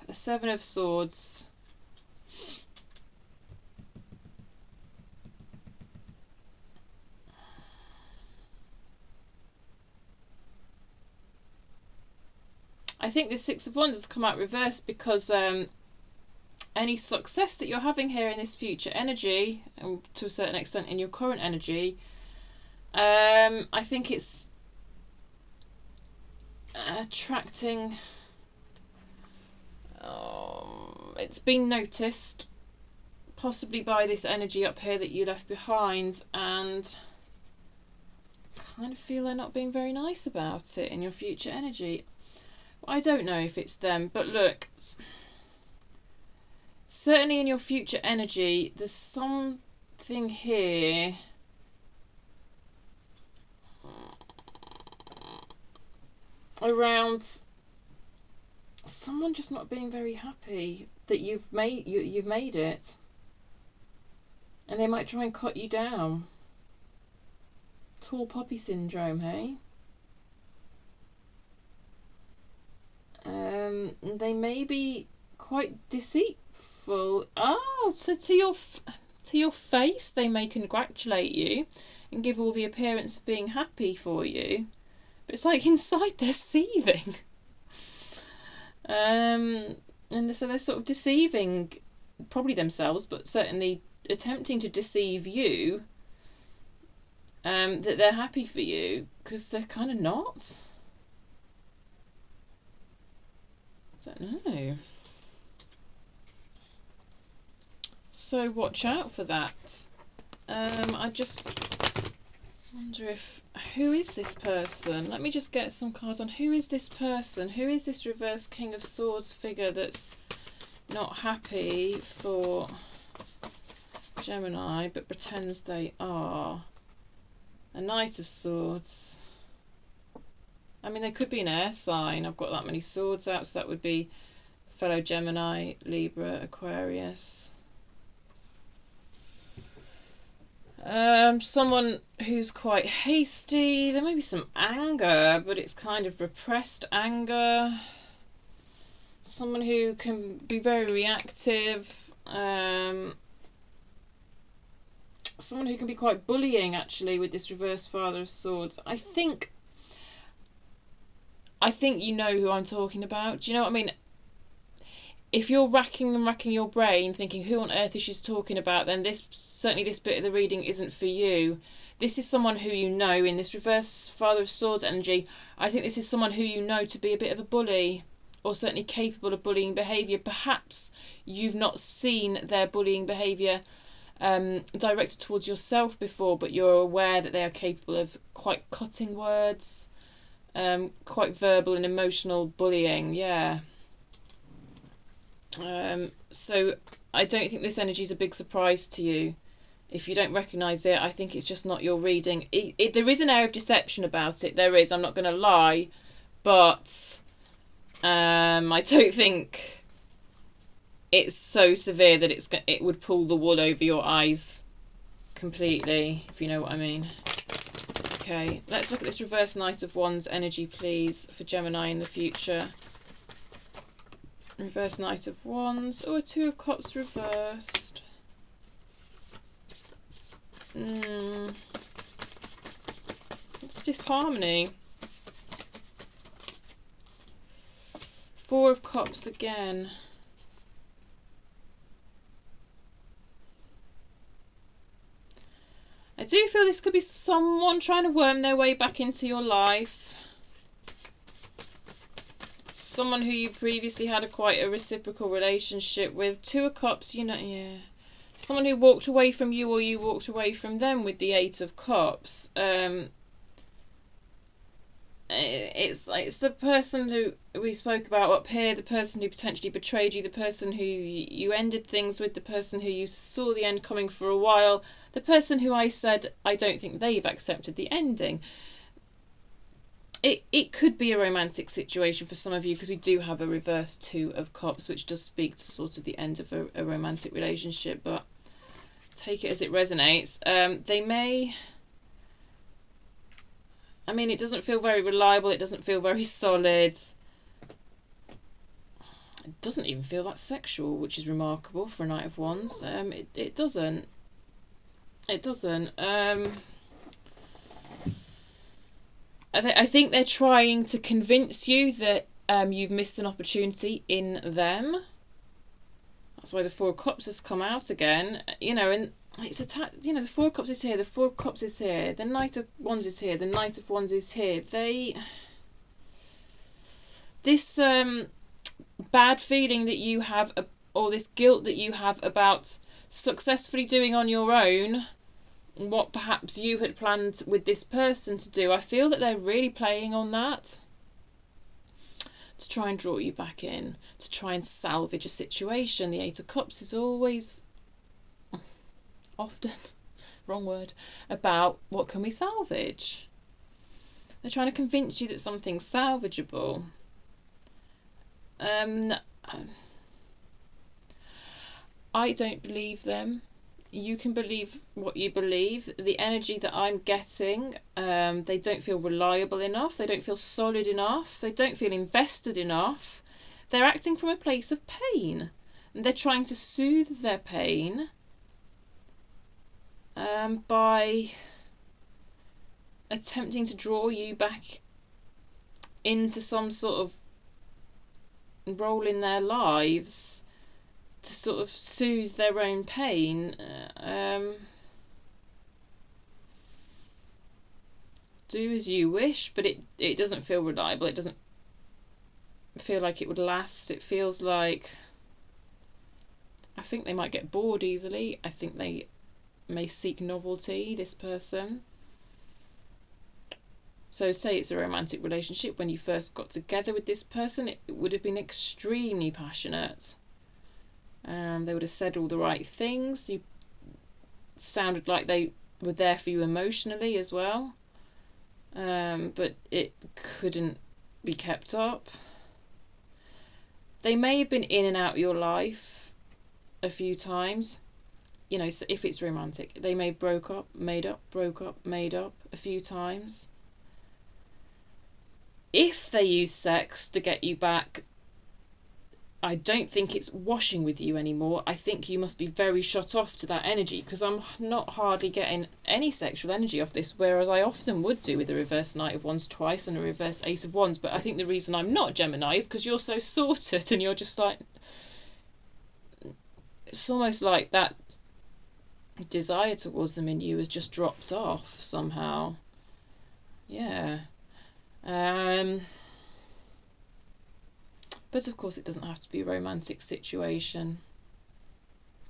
the Seven of Swords. I think the Six of Wands has come out reversed because any success that you're having here in this future energy, and to a certain extent in your current energy, I think it's attracting, it's being noticed, possibly by this energy up here that you left behind, and I kind of feel they're not being very nice about it in your future energy. I don't know if it's them, but look, certainly in your future energy, there's something here around someone just not being very happy that you've made it, and they might try and cut you down. Tall poppy syndrome, hey? They may be quite deceitful. Oh, so to your face, they may congratulate you and give all the appearance of being happy for you, but it's like inside they're seething. And so they're sort of deceiving, probably themselves, but certainly attempting to deceive you, that they're happy for you, because they're kind of not. I don't know. So watch out for that. I just wonder who is this person? Let me just get some cards on who is this person? Who is this reverse King of Swords figure that's not happy for Gemini but pretends they are? A Knight of Swords. I mean, they could be an air sign. I've got that many swords out, so that would be fellow Gemini, Libra, Aquarius. Someone who's quite hasty. There may be some anger, but it's kind of repressed anger. Someone who can be very reactive. Someone who can be quite bullying, actually, with this reverse Father of Swords. I think you know who I'm talking about. Do you know what I mean? If you're racking your brain thinking who on earth is she talking about, then certainly this bit of the reading isn't for you. This is someone who you know in this reverse Father of Swords energy. I think this is someone who you know to be a bit of a bully, or certainly capable of bullying behaviour. Perhaps you've not seen their bullying behaviour directed towards yourself before, but you're aware that they are capable of quite cutting words, quite verbal and emotional bullying, yeah. So I don't think this energy is a big surprise to you. If you don't recognise it, I think it's just not your reading. There is an air of deception about it. There is. I'm not going to lie, but I don't think it's so severe that it would pull the wool over your eyes completely, if you know what I mean. Okay, let's look at this reverse Knight of Wands energy, please, for Gemini in the future. Reverse Knight of Wands. Oh, a Two of Cups reversed. It's disharmony. Four of Cups again. I do feel this could be someone trying to worm their way back into your life. Someone who you previously had quite a reciprocal relationship with. Two of Cups, you know, yeah. Someone who walked away from you, or you walked away from them with the Eight of Cups. It's the person who we spoke about up here, the person who potentially betrayed you, the person who you ended things with, the person who you saw the end coming for a while, the person who I said I don't think they've accepted the ending. It could be a romantic situation for some of you, because we do have a reverse Two of Cups, which does speak to sort of the end of a romantic relationship, but take it as it resonates. They may... I mean, it doesn't feel very reliable, it doesn't feel very solid. It doesn't even feel that sexual, which is remarkable for a Knight of Wands. It doesn't. It doesn't. I think they're trying to convince you that you've missed an opportunity in them. That's why the Four of Cups has come out again. You know, and it's the Four of Cups is here, the Four of Cups is here, the Knight of Wands is here, the Knight of Wands is here. This bad feeling that you have, or this guilt that you have about successfully doing on your own what perhaps you had planned with this person to do, I feel that they're really playing on that to try and draw you back in, to try and salvage a situation. The Eight of Cups is always, often, wrong word, about what can we salvage. They're trying to convince you that something's salvageable. I don't believe them. You can believe what you believe. The energy that I'm getting, they don't feel reliable enough. They don't feel solid enough. They don't feel invested enough. They're acting from a place of pain. And they're trying to soothe their pain by attempting to draw you back into some sort of role in their lives to sort of soothe their own pain. Do as you wish, but it doesn't feel reliable. It doesn't feel like it would last. It feels like, I think they might get bored easily. I think they may seek novelty, this person. So say it's a romantic relationship. When you first got together with this person, it would have been extremely passionate. They would have said all the right things. You sounded like they were there for you emotionally as well. But it couldn't be kept up. They may have been in and out of your life a few times. You know, so if it's romantic, they may have broke up, made up, broke up, made up a few times. If they use sex to get you back, I don't think it's washing with you anymore. I think you must be very shut off to that energy, because I'm not hardly getting any sexual energy off this, whereas I often would do with a reverse Knight of Wands twice and a reverse Ace of Wands. But I think the reason I'm not Gemini is because you're so sorted and you're just like, it's almost like that desire towards them in you has just dropped off somehow. Yeah. But of course it doesn't have to be a romantic situation.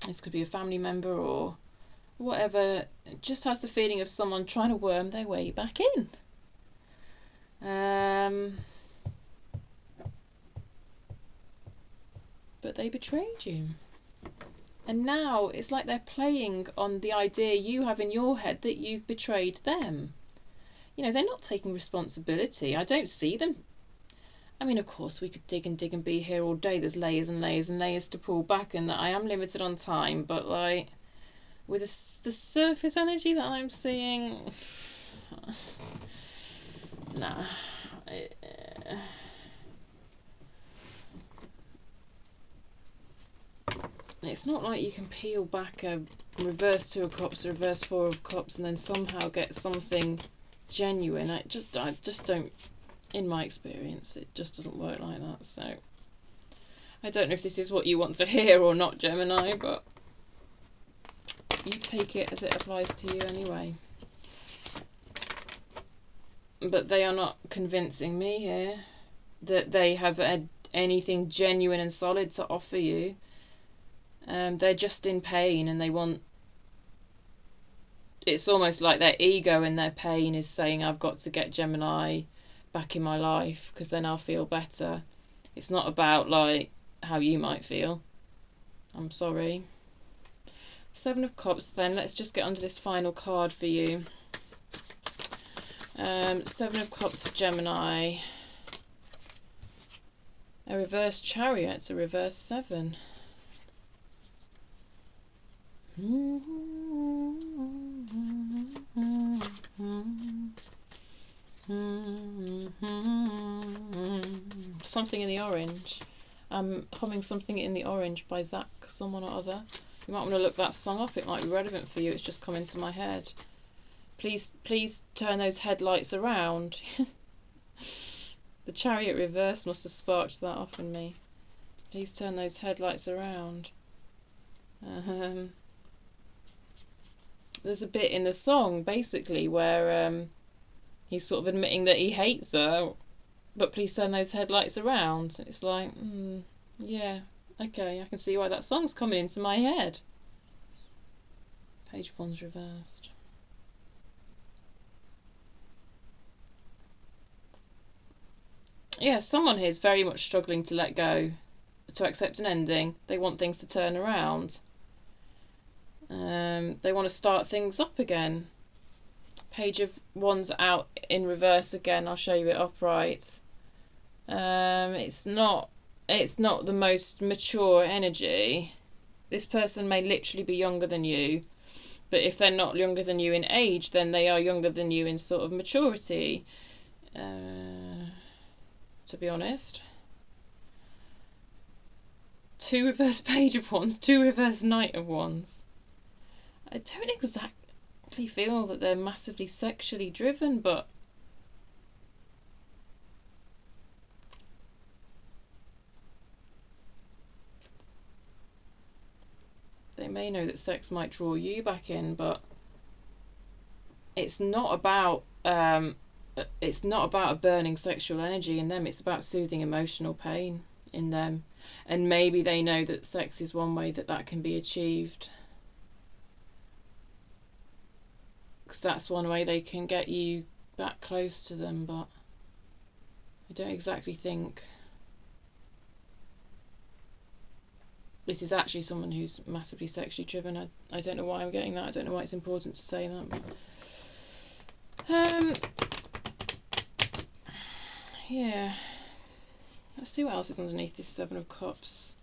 This could be a family member or whatever. It just has the feeling of someone trying to worm their way back in. But they betrayed you. And now it's like they're playing on the idea you have in your head that you've betrayed them. You know, they're not taking responsibility. I don't see them. I mean, of course, we could dig and be here all day. There's layers and layers and layers to pull back, and that I am limited on time. But, like, with the surface energy that I'm seeing, nah. It's not like you can peel back a reverse Two of Cups, a reverse Four of Cups, and then somehow get something genuine. I just don't, in my experience, it just doesn't work like that. So I don't know if this is what you want to hear or not, Gemini, but you take it as it applies to you anyway. But they are not convincing me here that they have anything genuine and solid to offer you. They're just in pain, and they want, it's almost like their ego and their pain is saying, I've got to get Gemini back in my life because then I'll feel better. It's not about like how you might feel. I'm sorry. Seven of Cups then. Let's just get under this final card for you. Seven of Cups for Gemini. A reverse Chariot. It's a reverse 7. Something in the Orange. I'm humming Something in the Orange by Zach, someone or other. You might want to look that song up. It might be relevant for you. It's just come into my head. Please turn those headlights around. The Chariot reverse must have sparked that off in me. Please turn those headlights around. There's a bit in the song, basically, where he's sort of admitting that he hates her, but please turn those headlights around. It's like, yeah, okay, I can see why that song's coming into my head. Page of Wands reversed. Yeah, someone here is very much struggling to let go, to accept an ending. They want things to turn around. They want to start things up again. Page of Wands out in reverse again. I'll show you it upright. It's not it's not the most mature energy. This person may literally be younger than you, but if they're not younger than you in age, then they are younger than you in sort of maturity, to be honest. 2 reverse Page of Wands, 2 reverse Knight of Wands. I don't exactly feel that they're massively sexually driven, but they may know that sex might draw you back in, but it's not about a burning sexual energy in them. It's about soothing emotional pain in them, and maybe they know that sex is one way that can be achieved, because that's one way they can get you back close to them. But I don't exactly think this is actually someone who's massively sexually driven. I don't know why I'm getting that. I don't know why it's important to say that. Yeah. Let's see what else is underneath this 7 of Cups.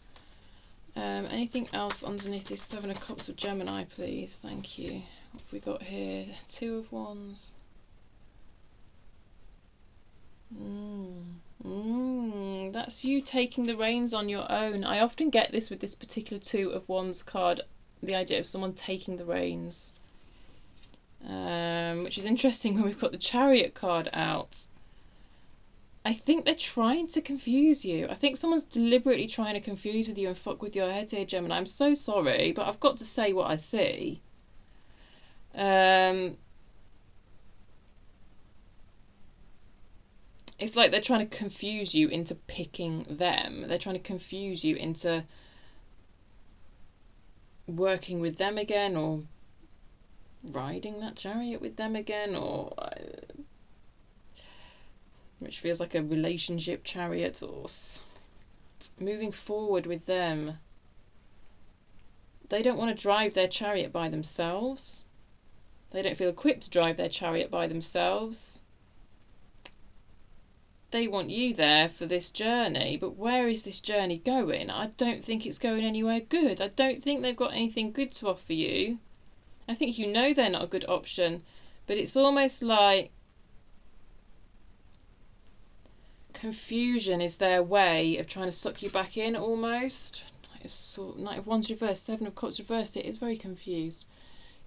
Anything else underneath this 7 of Cups for Gemini, please? Thank you. What have we got here? 2 of Wands. That's you taking the reins on your own. I often get this with this particular 2 of Wands card, the idea of someone taking the reins, which is interesting when we've got the Chariot card out. I think they're trying to confuse you. I think someone's deliberately trying to confuse with you and fuck with your head here, Gemini. I'm so sorry, but I've got to say what I see. It's like they're trying to confuse you into picking them. They're trying to confuse you into working with them again, or riding that chariot with them again, or which feels like a relationship chariot, or moving forward with them. They don't want to drive their chariot by themselves. They don't feel equipped to drive their chariot by themselves. They want you there for this journey, but where is this journey going? I don't think it's going anywhere good. I don't think they've got anything good to offer you. I think you know they're not a good option, but it's almost like confusion is their way of trying to suck you back in, almost. Knight of Wands reversed, 7 of Cups reversed. It is very confused.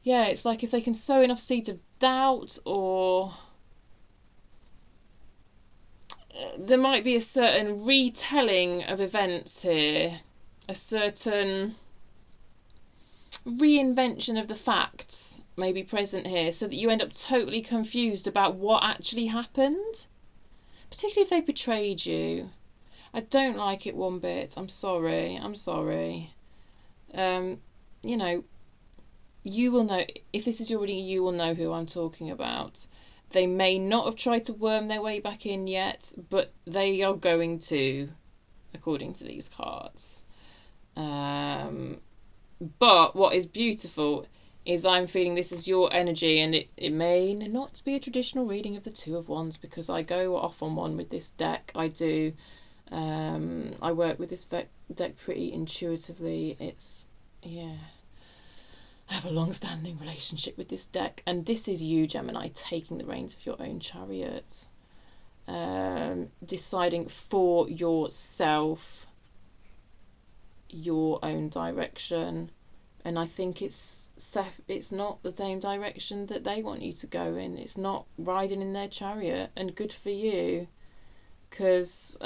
Yeah, it's like if they can sow enough seeds of doubt, or there might be a certain retelling of events here, a certain reinvention of the facts may be present here, so that you end up totally confused about what actually happened, particularly if they betrayed you. I don't like it one bit. I'm sorry. You know, you will know, if this is your reading, you will know who I'm talking about. They may not have tried to worm their way back in yet, but they are going to, according to these cards. But what is beautiful is I'm feeling this is your energy, and it may not be a traditional reading of the 2 of Wands, because I go off on one with this deck. I do. I work with this deck pretty intuitively. Yeah. I have a long-standing relationship with this deck, and this is you, Gemini, taking the reins of your own chariot, deciding for yourself your own direction. And I think it's not the same direction that they want you to go in. It's not riding in their chariot, and good for you, because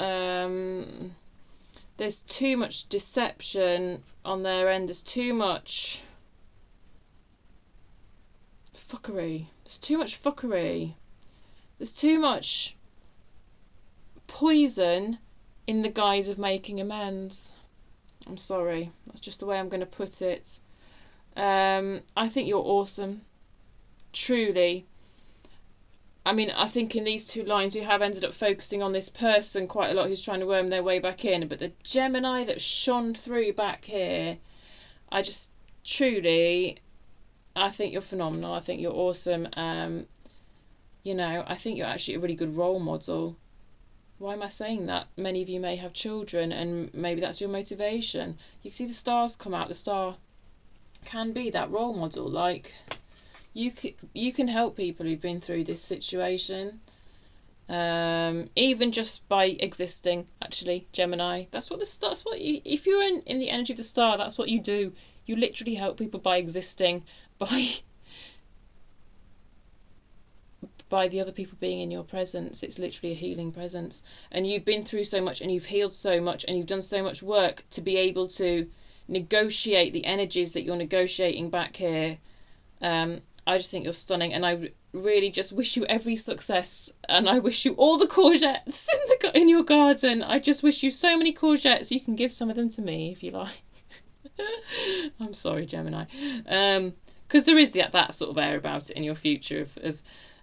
there's too much deception on their end. There's too much fuckery. There's too much fuckery. There's too much poison in the guise of making amends. I'm sorry. That's just the way I'm going to put it. I think you're awesome. Truly. I mean, I think in these 2 lines we have ended up focusing on this person quite a lot who's trying to worm their way back in. But the Gemini that shone through back here, I just truly... I think you're phenomenal. I think you're awesome. You know, I think you're actually a really good role model. Why am I saying that? Many of you may have children, and maybe that's your motivation. You can see the stars come out. The star can be that role model. Like, you can help people who've been through this situation, even just by existing. Actually, Gemini, that's what you, if you're in the energy of the star, that's what you do. You literally help people by existing, by the other people being in your presence. It's literally a healing presence, and you've been through so much, and you've healed so much, and you've done so much work to be able to negotiate the energies that you're negotiating back here. I just think you're stunning, and I really just wish you every success, and I wish you all the courgettes in your garden. I just wish you so many courgettes. You can give some of them to me if you like. I'm sorry, Gemini, because there is that sort of air about it in your future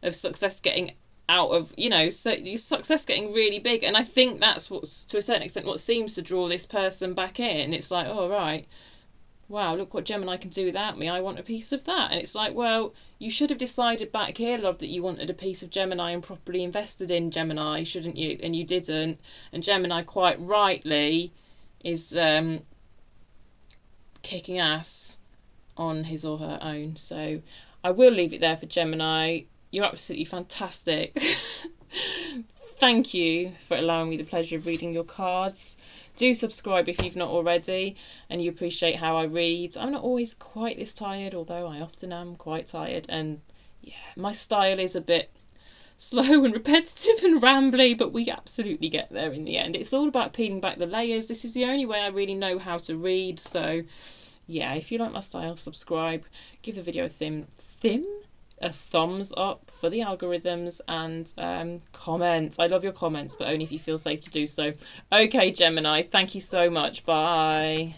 of success getting out of, so your success getting really big. And I think that's what's, to a certain extent, what seems to draw this person back in. It's like, oh, right, wow, look what Gemini can do without me. I want a piece of that. And it's like, well, you should have decided back here, love, that you wanted a piece of Gemini and properly invested in Gemini, shouldn't you? And you didn't. And Gemini, quite rightly, is kicking ass on his or her own. So I will leave it there for Gemini. You're absolutely fantastic. Thank you for allowing me the pleasure of reading your cards. Do subscribe if you've not already, and you appreciate how I read. I'm not always quite this tired, although I often am quite tired. And yeah, my style is a bit slow and repetitive and rambly, but we absolutely get there in the end. It's all about peeling back the layers. This is the only way I really know how to read. So yeah, if you like my style, subscribe. Give the video a thumbs up for the algorithms, and comment. I love your comments, but only if you feel safe to do so. Okay, Gemini, thank you so much. Bye.